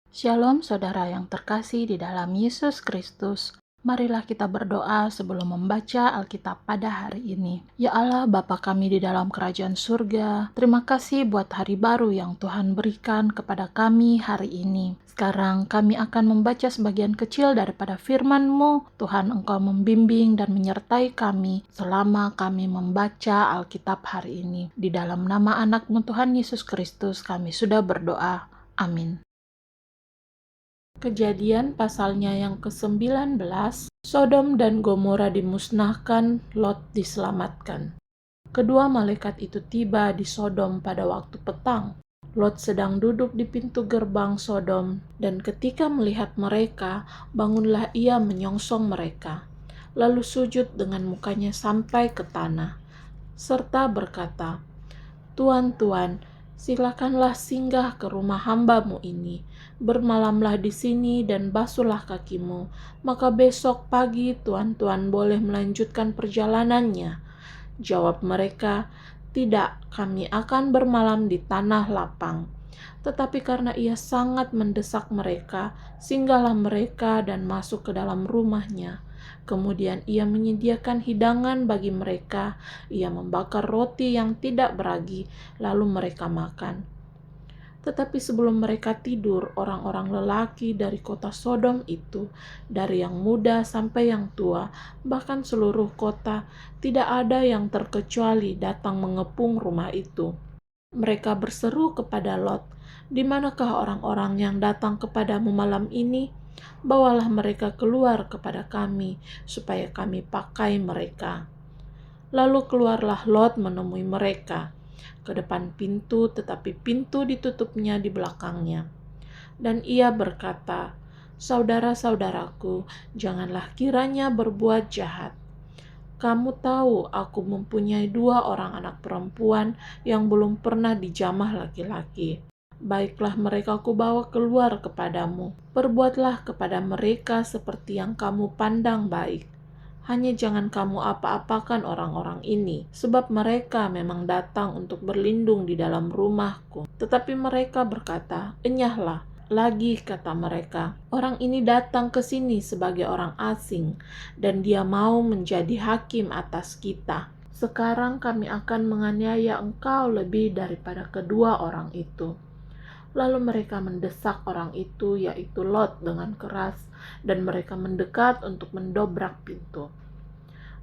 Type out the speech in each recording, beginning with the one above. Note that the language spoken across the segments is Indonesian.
Shalom saudara yang terkasih di dalam Yesus Kristus. Marilah kita berdoa sebelum membaca Alkitab pada hari ini. Ya Allah, Bapa kami di dalam kerajaan surga, terima kasih buat hari baru yang Tuhan berikan kepada kami hari ini. Sekarang kami akan membaca sebagian kecil daripada firman-Mu. Tuhan, Engkau membimbing dan menyertai kami selama kami membaca Alkitab hari ini. Di dalam nama anak-Mu Tuhan Yesus Kristus kami sudah berdoa. Amin. Kejadian pasalnya yang ke-19, Sodom dan Gomora dimusnahkan, Lot diselamatkan. Kedua malaikat itu tiba di Sodom pada waktu petang. Lot sedang duduk di pintu gerbang Sodom, dan ketika melihat mereka, bangunlah ia menyongsong mereka, lalu sujud dengan mukanya sampai ke tanah, serta berkata, "Tuan, Tuan, silakanlah singgah ke rumah hamba-Mu ini. Bermalamlah di sini dan basuhlah kakimu. Maka besok pagi tuan-tuan boleh melanjutkan perjalanannya." Jawab mereka, "Tidak, kami akan bermalam di tanah lapang." Tetapi karena ia sangat mendesak mereka, singgahlah mereka dan masuk ke dalam rumahnya. Kemudian ia menyediakan hidangan bagi mereka. Ia membakar roti yang tidak beragi, lalu mereka makan. Tetapi sebelum mereka tidur, orang-orang lelaki dari kota Sodom itu, dari yang muda sampai yang tua, bahkan seluruh kota, tidak ada yang terkecuali datang mengepung rumah itu. Mereka berseru kepada Lot, "Di manakah orang-orang yang datang kepadamu malam ini? Bawalah mereka keluar kepada kami, supaya kami pakai mereka." Lalu keluarlah Lot menemui mereka ke depan pintu, tetapi pintu ditutupnya di belakangnya. Dan ia berkata, "Saudara-saudaraku, janganlah kiranya berbuat jahat. Kamu tahu aku mempunyai 2 orang anak perempuan yang belum pernah dijamah laki-laki. Baiklah mereka kubawa keluar kepadamu. Perbuatlah kepada mereka seperti yang kamu pandang baik. Hanya jangan kamu apa-apakan orang-orang ini, sebab mereka memang datang untuk berlindung di dalam rumahku." Tetapi mereka berkata, "Enyahlah." Lagi kata mereka, "Orang ini datang ke sini sebagai orang asing, dan dia mau menjadi hakim atas kita. Sekarang kami akan menganiaya engkau lebih daripada kedua orang itu." Lalu mereka mendesak orang itu, yaitu Lot, dengan keras, dan mereka mendekat untuk mendobrak pintu.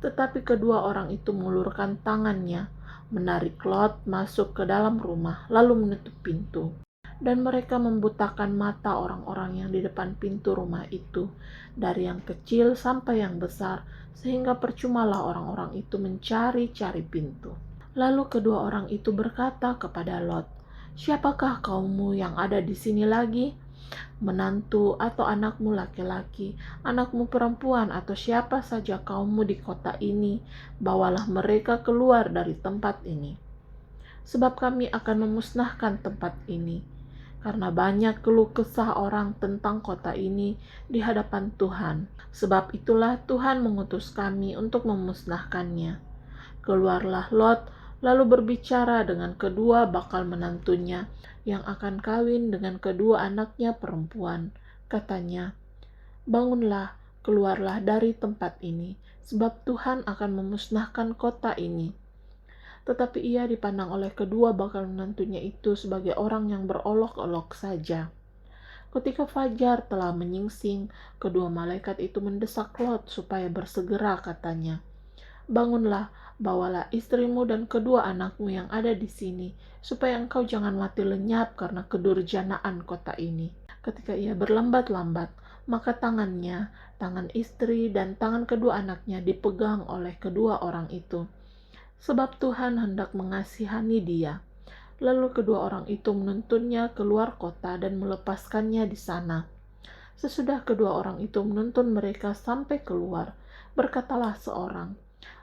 Tetapi kedua orang itu mengulurkan tangannya, menarik Lot masuk ke dalam rumah, lalu menutup pintu. Dan mereka membutakan mata orang-orang yang di depan pintu rumah itu, dari yang kecil sampai yang besar, sehingga percumalah orang-orang itu mencari-cari pintu. Lalu kedua orang itu berkata kepada Lot, "Siapakah kaummu yang ada di sini lagi? Menantu atau anakmu laki-laki, anakmu perempuan, atau siapa saja kaummu di kota ini, bawalah mereka keluar dari tempat ini. Sebab kami akan memusnahkan tempat ini, karena banyak keluh kesah orang tentang kota ini di hadapan Tuhan. Sebab itulah Tuhan mengutus kami untuk memusnahkannya." Keluarlah Lot, lalu berbicara dengan kedua bakal menantunya yang akan kawin dengan kedua anaknya perempuan. Katanya, "Bangunlah, keluarlah dari tempat ini, sebab Tuhan akan memusnahkan kota ini." Tetapi ia dipandang oleh kedua bakal menantunya itu sebagai orang yang berolok-olok saja. Ketika fajar telah menyingsing, kedua malaikat itu mendesak Lot supaya bersegera, katanya, "Bangunlah, bawalah istrimu dan kedua anakmu yang ada di sini, supaya engkau jangan mati lenyap karena kedurjanaan kota ini." Ketika ia berlambat-lambat, maka tangannya, tangan istri, dan tangan kedua anaknya dipegang oleh kedua orang itu, sebab Tuhan hendak mengasihani dia. Lalu kedua orang itu menuntunnya keluar kota dan melepaskannya di sana. Sesudah kedua orang itu menuntun mereka sampai keluar, berkatalah seorang,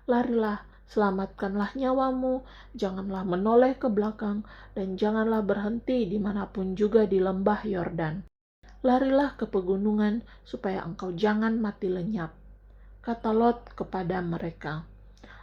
"Larilah, selamatkanlah nyawamu, janganlah menoleh ke belakang, dan janganlah berhenti dimanapun juga di lembah Yordan. Larilah ke pegunungan, supaya engkau jangan mati lenyap." Kata Lot kepada mereka,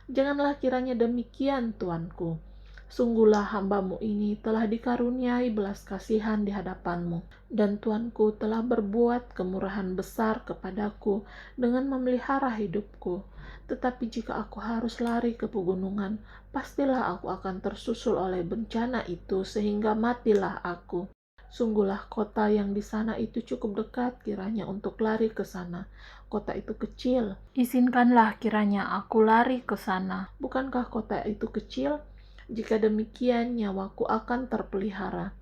"Janganlah kiranya demikian, tuanku. Sungguhlah hamba-Mu ini telah dikaruniai belas kasihan di hadapan-Mu, dan Tuanku telah berbuat kemurahan besar kepadaku dengan memelihara hidupku. Tetapi jika aku harus lari ke pegunungan, pastilah aku akan tersusul oleh bencana itu sehingga matilah aku. Sungguhlah kota yang di sana itu cukup dekat kiranya untuk lari ke sana. Kota itu kecil. Izinkanlah kiranya aku lari ke sana. Bukankah kota itu kecil? Jika demikian, nyawaku akan terpelihara.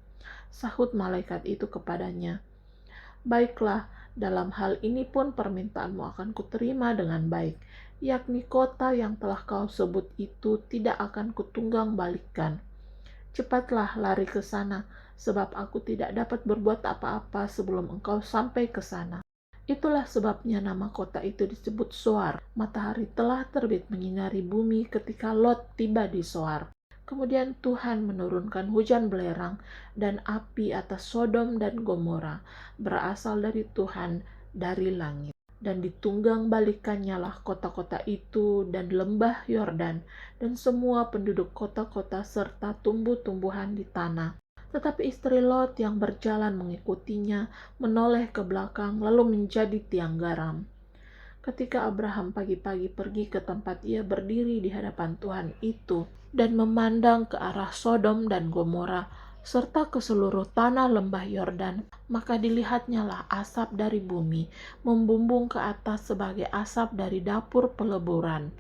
Sahut malaikat itu kepadanya, baiklah, dalam hal ini pun permintaanmu akan kuterima dengan baik, yakni kota yang telah kau sebut itu tidak akan kutunggang balikan. Cepatlah lari ke sana, sebab aku tidak dapat berbuat apa-apa sebelum engkau sampai ke sana. Itulah sebabnya nama kota itu disebut Zoar. Matahari telah terbit menyinari bumi ketika Lot tiba di Zoar. Kemudian Tuhan menurunkan hujan belerang dan api atas Sodom dan Gomora, berasal dari Tuhan dari langit. Dan ditunggang balikannya lah kota-kota itu dan lembah Yordan dan semua penduduk kota-kota serta tumbuh-tumbuhan di tanah. Tetapi istri Lot yang berjalan mengikutinya menoleh ke belakang lalu menjadi tiang garam. Ketika Abraham pagi-pagi pergi ke tempat ia berdiri di hadapan Tuhan itu dan memandang ke arah Sodom dan Gomora serta ke seluruh tanah lembah Yordan, maka dilihatnya lah asap dari bumi membumbung ke atas sebagai asap dari dapur peleburan.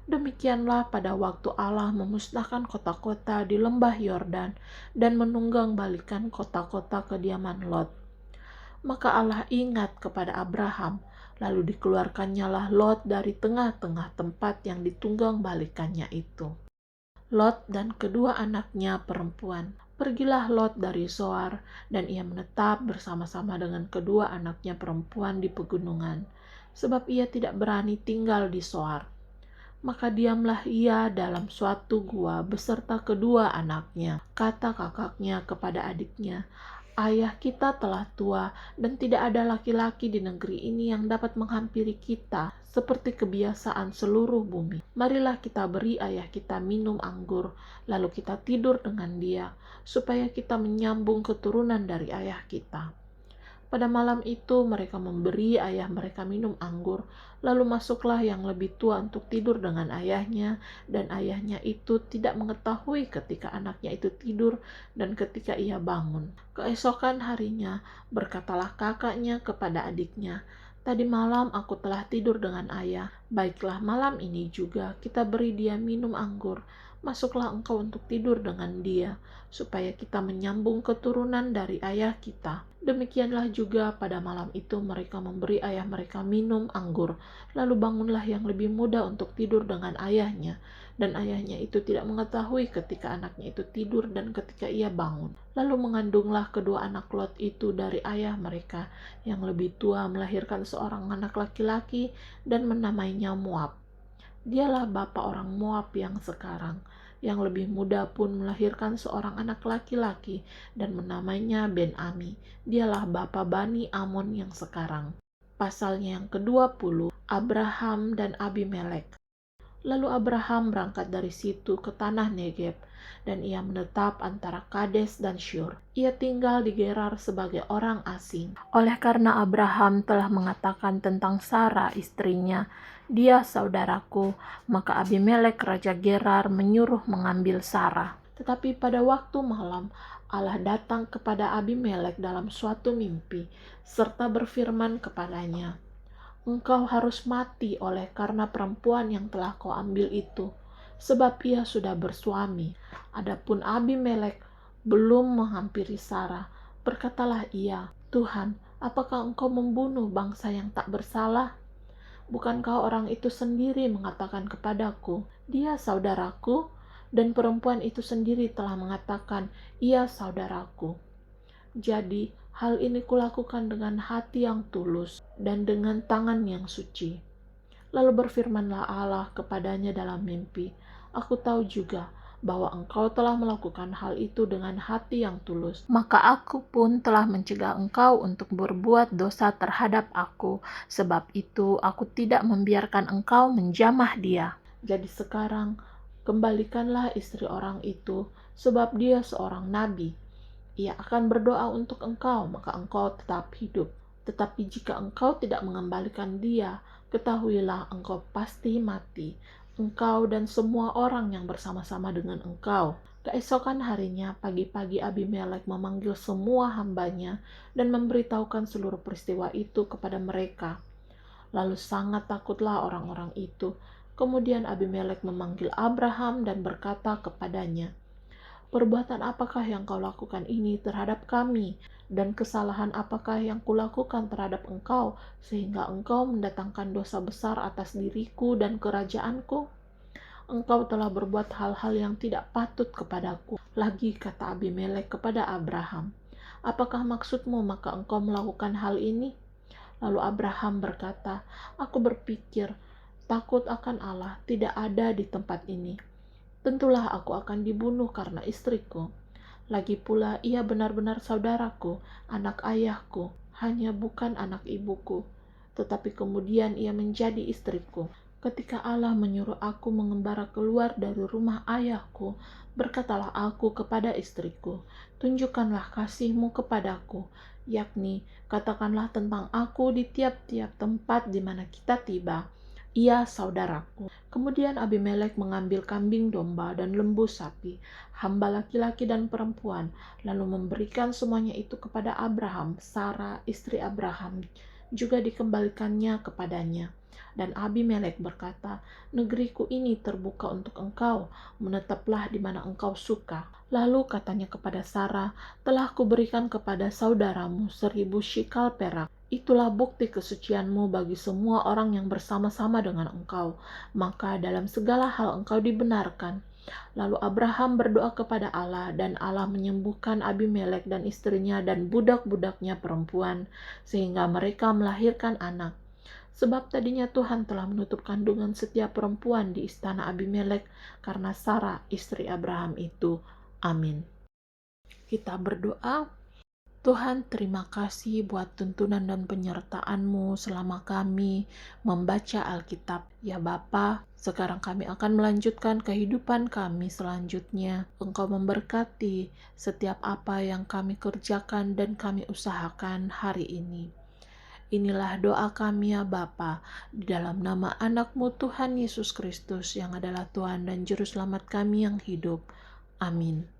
Demikianlah pada waktu Allah memusnahkan kota-kota di lembah Yordan dan menunggang balikan kota-kota kediaman Lot. Maka Allah ingat kepada Abraham, lalu dikeluarkannya lah Lot dari tengah-tengah tempat yang ditunggang balikannya itu. Lot dan kedua anaknya perempuan. Pergilah Lot dari Zoar, dan ia menetap bersama-sama dengan kedua anaknya perempuan di pegunungan, sebab ia tidak berani tinggal di Zoar. Maka diamlah ia dalam suatu gua beserta kedua anaknya. Kata kakaknya kepada adiknya, ayah kita telah tua dan tidak ada laki-laki di negeri ini yang dapat menghampiri kita seperti kebiasaan seluruh bumi. Marilah kita beri ayah kita minum anggur, lalu kita tidur dengan dia, supaya kita menyambung keturunan dari ayah kita. Pada malam itu mereka memberi ayah mereka minum anggur, lalu masuklah yang lebih tua untuk tidur dengan ayahnya, dan ayahnya itu tidak mengetahui ketika anaknya itu tidur dan ketika ia bangun. Keesokan harinya berkatalah kakaknya kepada adiknya, tadi malam aku telah tidur dengan ayah, baiklah malam ini juga kita beri dia minum anggur. Masuklah engkau untuk tidur dengan dia, supaya kita menyambung keturunan dari ayah kita. Demikianlah juga pada malam itu mereka memberi ayah mereka minum anggur. Lalu bangunlah yang lebih muda untuk tidur dengan ayahnya. Dan ayahnya itu tidak mengetahui ketika anaknya itu tidur dan ketika ia bangun. Lalu mengandunglah kedua anak Lot itu dari ayah mereka. Yang lebih tua melahirkan seorang anak laki-laki dan menamainya Moab. Dialah bapa orang Moab yang sekarang. Yang lebih muda pun melahirkan seorang anak laki-laki dan menamainya Ben-Ami. Dialah bapa Bani Amon yang sekarang. Pasalnya yang ke-20, Abraham dan Abimelek. Lalu Abraham berangkat dari situ ke tanah Negeb, dan ia menetap antara Kades dan Syur. Ia tinggal di Gerar sebagai orang asing. Oleh karena Abraham telah mengatakan tentang Sara istrinya, dia saudaraku, maka Abimelek raja Gerar menyuruh mengambil Sara. Tetapi pada waktu malam, Allah datang kepada Abimelek dalam suatu mimpi, serta berfirman kepadanya, engkau harus mati oleh karena perempuan yang telah kau ambil itu, sebab ia sudah bersuami. Adapun Abimelek belum menghampiri Sara. Berkatalah ia, Tuhan, apakah engkau membunuh bangsa yang tak bersalah? Bukankah orang itu sendiri mengatakan kepadaku, dia saudaraku, dan perempuan itu sendiri telah mengatakan, ia saudaraku. Jadi, hal ini kulakukan dengan hati yang tulus dan dengan tangan yang suci. Lalu berfirmanlah Allah kepadanya dalam mimpi, aku tahu juga bahwa engkau telah melakukan hal itu dengan hati yang tulus. Maka aku pun telah mencegah engkau untuk berbuat dosa terhadap aku. Sebab itu aku tidak membiarkan engkau menjamah dia. Jadi sekarang Kembalikanlah istri orang itu, sebab dia seorang nabi. Ia akan berdoa untuk engkau, maka engkau tetap hidup. Tetapi jika engkau tidak mengembalikan dia, ketahuilah engkau pasti mati, engkau dan semua orang yang bersama-sama dengan engkau. Keesokan harinya, pagi-pagi Abimelek memanggil semua hambanya dan memberitahukan seluruh peristiwa itu kepada mereka. Lalu sangat takutlah orang-orang itu. Kemudian Abimelek memanggil Abraham dan berkata kepadanya, "Perbuatan apakah yang kau lakukan ini terhadap kami? Dan kesalahan apakah yang kulakukan terhadap engkau, sehingga engkau mendatangkan dosa besar atas diriku dan kerajaanku? Engkau telah berbuat hal-hal yang tidak patut kepadaku." Lagi kata Abimelek kepada Abraham, "Apakah maksudmu maka engkau melakukan hal ini?" Lalu Abraham berkata, "Aku berpikir, takut akan Allah tidak ada di tempat ini. Tentulah aku akan dibunuh karena istriku. Lagi pula ia benar-benar saudaraku, anak ayahku, hanya bukan anak ibuku. Tetapi kemudian ia menjadi istriku. Ketika Allah menyuruh aku mengembara keluar dari rumah ayahku, berkatalah aku kepada istriku, 'Tunjukkanlah kasihmu kepadaku, yakni katakanlah tentang aku di tiap-tiap tempat di mana kita tiba. Ia saudaraku.' Kemudian Abimelek mengambil kambing domba dan lembu sapi, hamba laki-laki dan perempuan, lalu memberikan semuanya itu kepada Abraham. Sarah, istri Abraham, juga dikembalikannya kepadanya. Dan Abimelek berkata, "Negeriku ini terbuka untuk engkau, menetaplah di mana engkau suka." Lalu katanya kepada Sarah, "Telah kuberikan kepada saudaramu 1.000 shikal perak. Itulah bukti kesucianmu bagi semua orang yang bersama-sama dengan engkau. Maka dalam segala hal engkau dibenarkan." Lalu Abraham berdoa kepada Allah, dan Allah menyembuhkan Abimelek dan istrinya dan budak-budaknya perempuan, sehingga mereka melahirkan anak. Sebab tadinya Tuhan telah menutup kandungan setiap perempuan di istana Abimelek karena Sarah, istri Abraham itu. Amin. Kita berdoa. Tuhan, terima kasih buat tuntunan dan penyertaan-Mu selama kami membaca Alkitab. Ya Bapa, sekarang kami akan melanjutkan kehidupan kami selanjutnya. Engkau memberkati setiap apa yang kami kerjakan dan kami usahakan hari ini. Inilah doa kami ya Bapa, di dalam nama anak-Mu Tuhan Yesus Kristus yang adalah Tuhan dan Juru Selamat kami yang hidup. Amin.